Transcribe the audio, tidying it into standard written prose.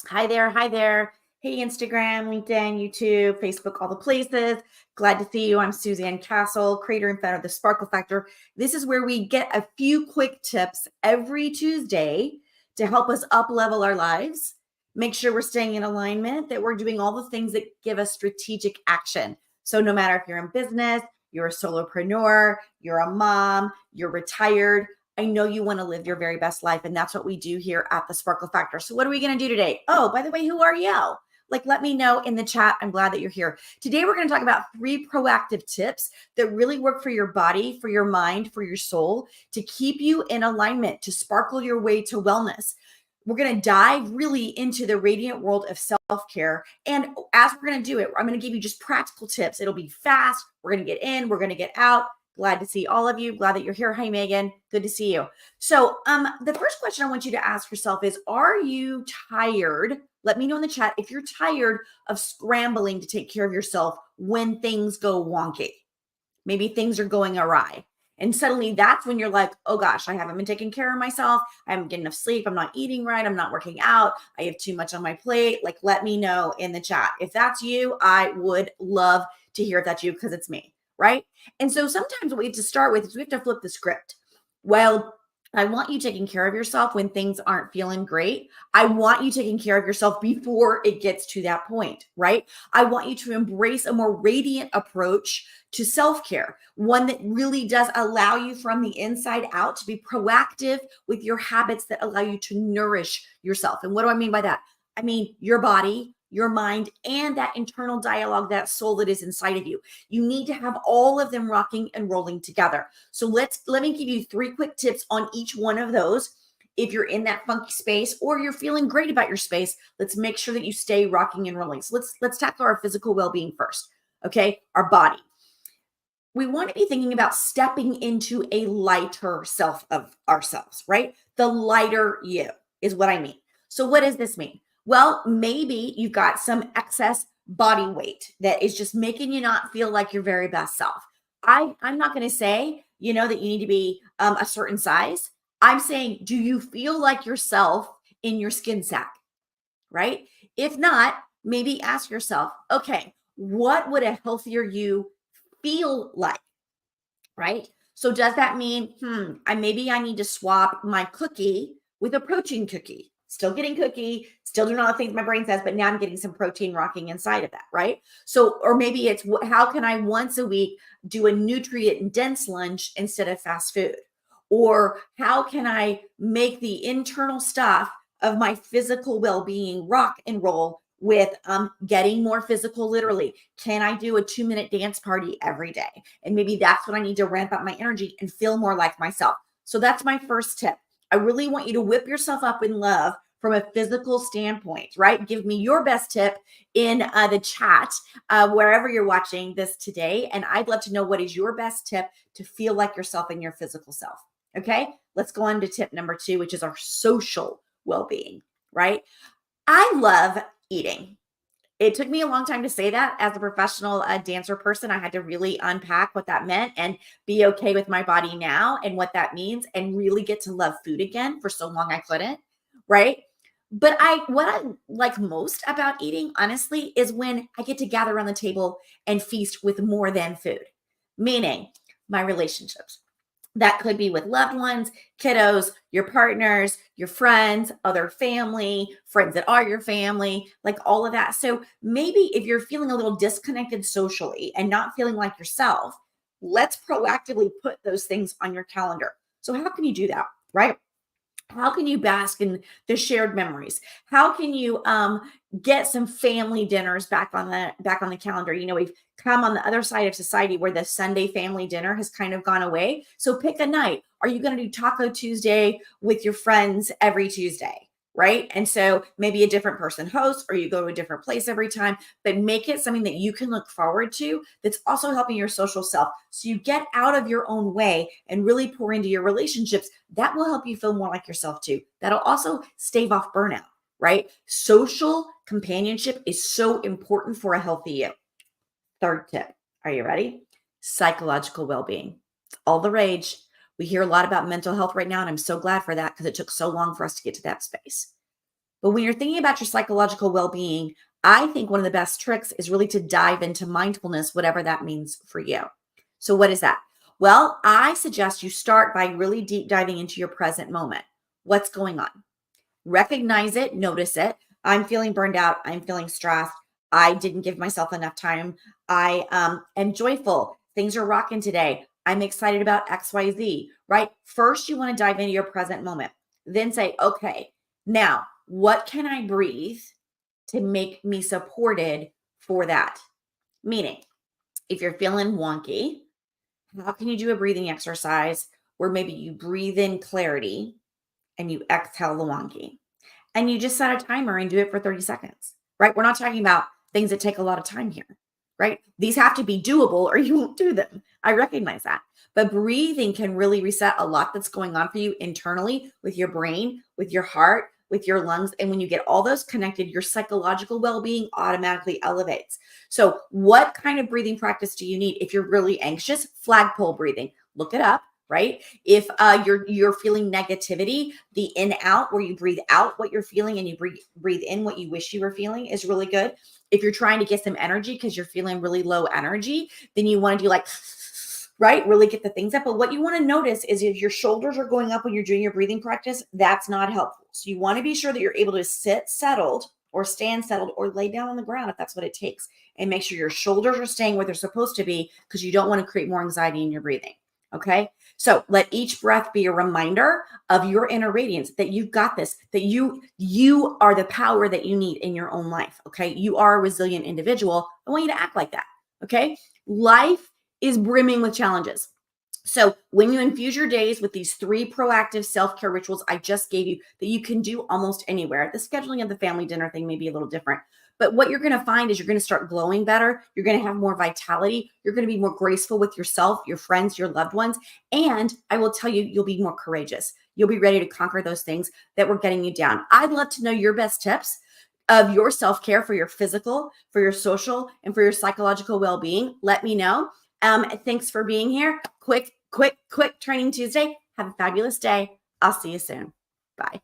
Hi there. Hi there. Hey, Instagram, LinkedIn, YouTube, Facebook, all the places. Glad to see you. I'm Suzanne Castle, creator and founder of the Sparkle Factor. This is where we get a few quick tips every Tuesday to help us up level our lives, make sure we're staying in alignment, that we're doing all the things that give us strategic action. So, no matter if you're in business, you're a solopreneur, you're a mom, you're retired, I know you want to live your very best life. And that's what we do here at the Sparkle Factor. So what are we going to do today? Oh, by the way, who are you? Let me know in the chat. I'm glad that you're here. Today, we're going to talk about 3 proactive tips that really work for your body, for your mind, for your soul, to keep you in alignment, to sparkle your way to wellness. We're going to dive really into the radiant world of self-care. And as we're going to do it, I'm going to give you just practical tips. It'll be fast. We're going to get in, we're going to get out. Glad to see all of you. Glad that you're here. Hi, Megan. Good to see you. So the first question I want you to ask yourself is, are you tired? Let me know in the chat if you're tired of scrambling to take care of yourself when things go wonky. Maybe things are going awry. And suddenly that's when you're like, oh gosh, I haven't been taking care of myself. I haven't getting enough sleep. I'm not eating right. I'm not working out. I have too much on my plate. Let me know in the chat. If that's you, I would love to hear if that's you, because it's me. Right. And so sometimes what we have to start with is we have to flip the script. Well, I want you taking care of yourself when things aren't feeling great. I want you taking care of yourself before it gets to that point, right? I want you to embrace a more radiant approach to self-care, one that really does allow you from the inside out to be proactive with your habits that allow you to nourish yourself. And what do I mean by that? I mean your body, your mind, and that internal dialogue, that soul that is inside of you. You need to have all of them rocking and rolling together. So let me give you 3 quick tips on each one of those. If you're in that funky space or you're feeling great about your space, let's make sure that you stay rocking and rolling. So let's tackle our physical well-being first. Okay, our body. We want to be thinking about stepping into a lighter self of ourselves, right? The lighter you is what I mean. So what does this mean? Well, maybe you've got some excess body weight that is just making you not feel like your very best self. I'm not going to say, that you need to be a certain size. I'm saying, do you feel like yourself in your skin sack, right? If not, maybe ask yourself, okay, what would a healthier you feel like, right? So does that mean, maybe I need to swap my cookie with a protein cookie? Still getting cookie, still doing all the things my brain says, but now I'm getting some protein rocking inside of that, right? So, or maybe it's, how can I once a week do a nutrient dense lunch instead of fast food? Or how can I make the internal stuff of my physical well-being rock and roll with getting more physical? Literally, can I do a 2-minute dance party every day? And maybe that's when I need to ramp up my energy and feel more like myself. So that's my first tip. I really want you to whip yourself up in love from a physical standpoint, right? Give me your best tip in the chat, wherever you're watching this today. And I'd love to know, what is your best tip to feel like yourself in your physical self? Okay, let's go on to tip number 2, which is our social well-being, right? I love eating. It took me a long time to say that. As a professional dancer person, I had to really unpack what that meant and be okay with my body now and what that means, and really get to love food again. For so long I couldn't, right? But what I like most about eating, honestly, is when I get to gather around the table and feast with more than food, meaning my relationships. That could be with loved ones, kiddos, your partners, your friends, other family, friends that are your family, like all of that. So maybe if you're feeling a little disconnected socially and not feeling like yourself, let's proactively put those things on your calendar. So how can you do that, right? How can you bask in the shared memories? How can you get some family dinners back on the calendar? We've come on the other side of society where the Sunday family dinner has kind of gone away. So pick a night. Are you going to do Taco Tuesday with your friends every Tuesday? Right. And so maybe a different person hosts, or you go to a different place every time, but make it something that you can look forward to, that's also helping your social self. So you get out of your own way and really pour into your relationships. That will help you feel more like yourself too. That'll also stave off burnout, right? Social companionship is so important for a healthy you. Third tip. Are you ready? Psychological well-being. All the rage. We hear a lot about mental health right now, and I'm so glad for that, because it took so long for us to get to that space. But when you're thinking about your psychological well-being, I think one of the best tricks is really to dive into mindfulness, whatever that means for you. So what is that? Well, I suggest you start by really deep diving into your present moment. What's going on? Recognize it, notice it. I'm feeling burned out. I'm feeling stressed. I didn't give myself enough time. I am joyful. Things are rocking today. I'm excited about XYZ, right? First, you want to dive into your present moment. Then say, okay, now what can I breathe to make me supported for that? Meaning, if you're feeling wonky, how can you do a breathing exercise where maybe you breathe in clarity and you exhale the wonky? And you just set a timer and do it for 30 seconds, right? We're not talking about things that take a lot of time here, right? These have to be doable or you won't do them. I recognize that. But breathing can really reset a lot that's going on for you internally with your brain, with your heart, with your lungs. And when you get all those connected, your psychological well-being automatically elevates. So what kind of breathing practice do you need? If you're really anxious, flagpole breathing, look it up. Right? If you're feeling negativity, the in out where you breathe out what you're feeling and you breathe in what you wish you were feeling is really good. If you're trying to get some energy because you're feeling really low energy, then you want to do like, right? Really get the things up. But what you want to notice is if your shoulders are going up when you're doing your breathing practice, that's not helpful. So you want to be sure that you're able to sit settled or stand settled or lay down on the ground if that's what it takes. And make sure your shoulders are staying where they're supposed to be because you don't want to create more anxiety in your breathing. Okay. So let each breath be a reminder of your inner radiance that you've got this, that you are the power that you need in your own life. Okay. You are a resilient individual. I want you to act like that. Okay. Life is brimming with challenges. So when you infuse your days with these 3 proactive self-care rituals I just gave you that you can do almost anywhere, the scheduling of the family dinner thing may be a little different. But what you're going to find is you're going to start glowing better. You're going to have more vitality. You're going to be more graceful with yourself, your friends, your loved ones. And I will tell you, you'll be more courageous. You'll be ready to conquer those things that were getting you down. I'd love to know your best tips of your self-care for your physical, for your social, and for your psychological well-being. Let me know. Thanks for being here. Quick Training Tuesday. Have a fabulous day. I'll see you soon. Bye.